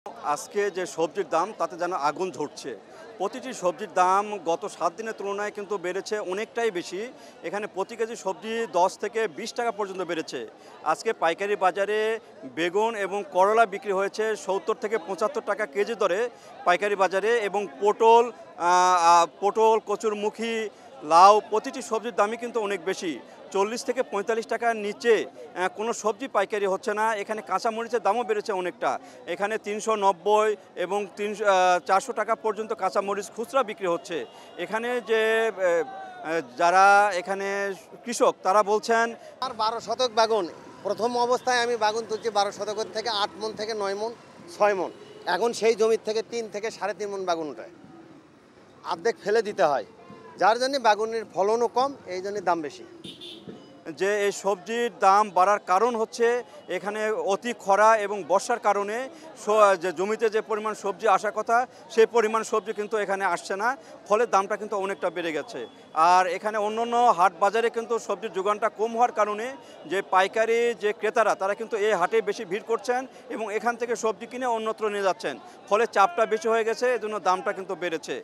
আজকে যে সবজির দাম তাতে যেন আগুন ঝরছে। প্রতিটি সবজির দাম গত 7 দিনের তুলনায় কিন্তু বেড়েছে অনেকটাই বেশি। এখানে প্রতি কেজি সবজি 10 থেকে 20 টাকা পর্যন্ত বেড়েছে। আজকে পাইকারি বাজারে বেগুন এবং করলা বিক্রি হয়েছে 70 থেকে 75 টাকা কেজি দরে পাইকারি বাজারে, এবং পটল, কচুরমুখী, লাউ প্রতিটি সবজির দামই কিন্তু অনেক বেশি। 40 থেকে 45 টাকার নিচে কোনো সবজি পাইকারি হচ্ছে না। এখানে কাঁচামরিচের দামও বেড়েছে অনেকটা। এখানে 390 এবং 400 টাকা পর্যন্ত কাঁচামরিচ খুচরা বিক্রি হচ্ছে। এখানে যে যারা এখানে কৃষক তারা বলছেন, আর 12 শতক বাগুন, প্রথম অবস্থায় আমি বাগুন তুলছি 12 শতকের থেকে 8 মন থেকে 9 মন 6 মন। এখন সেই জমির থেকে 3 থেকে 3.5 মন বাগুন ওঠায়, অর্ধেক ফেলে দিতে হয়, যার জন্য বাগুনের ফলনও কম, এই জন্য দাম বেশি। যে এই সবজির দাম বাড়ার কারণ হচ্ছে এখানে অতি খরা এবং বর্ষার কারণে যে জমিতে যে পরিমাণ সবজি আসার কথা সেই পরিমাণ সবজি কিন্তু এখানে আসছে না, ফলে দামটা কিন্তু অনেকটা বেড়ে গেছে। আর এখানে অন্যান্য হাট বাজারে কিন্তু সবজির যোগানটা কম হওয়ার কারণে যে পাইকারি যে ক্রেতারা তারা কিন্তু এই হাটে বেশি ভিড় করছেন এবং এখান থেকে সবজি কিনে অন্যত্র নিয়ে যাচ্ছেন, ফলে চাপটা বেশি হয়ে গেছে, এজন্য দামটা কিন্তু বেড়েছে।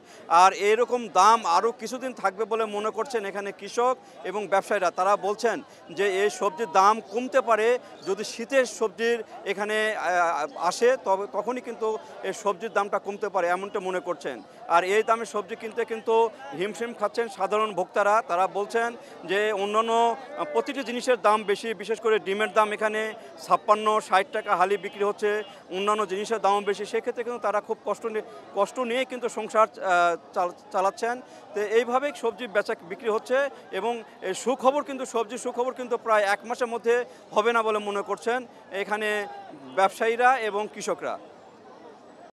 আর এইরকম দাম আরও কিছুদিন থাকবে বলে মনে করছেন এখানে কৃষক এবং ব্যবসায়ীরা। তারা বলছেন যে এই সবজির দাম কমতে পারে যদি শীতের সবজির এখানে আসে, তবে তখনই কিন্তু এই সবজির দামটা কমতে পারে, এমনটা মনে করছেন। আর এই দামে সবজি কিনতে কিন্তু হিমশিম খাচ্ছেন সাধারণ ভোক্তারা। তারা বলছেন যে অন্যান্য প্রতিটি জিনিসের দাম বেশি, বিশেষ করে ডিমের দাম এখানে 56-60 টাকা হালি বিক্রি হচ্ছে, অন্যান্য জিনিসের দামও বেশি। সেক্ষেত্রে কিন্তু তারা খুব কষ্ট নিয়ে কিন্তু সংসার চালাচ্ছেন। তো এইভাবেই সবজি বেচা বিক্রি হচ্ছে এবং সুখবর কিন্তু প্রায় 1 মাসের মধ্যে হবে না বলে মনে করছেন এখানে ব্যবসায়ীরা এবং কৃষকরা।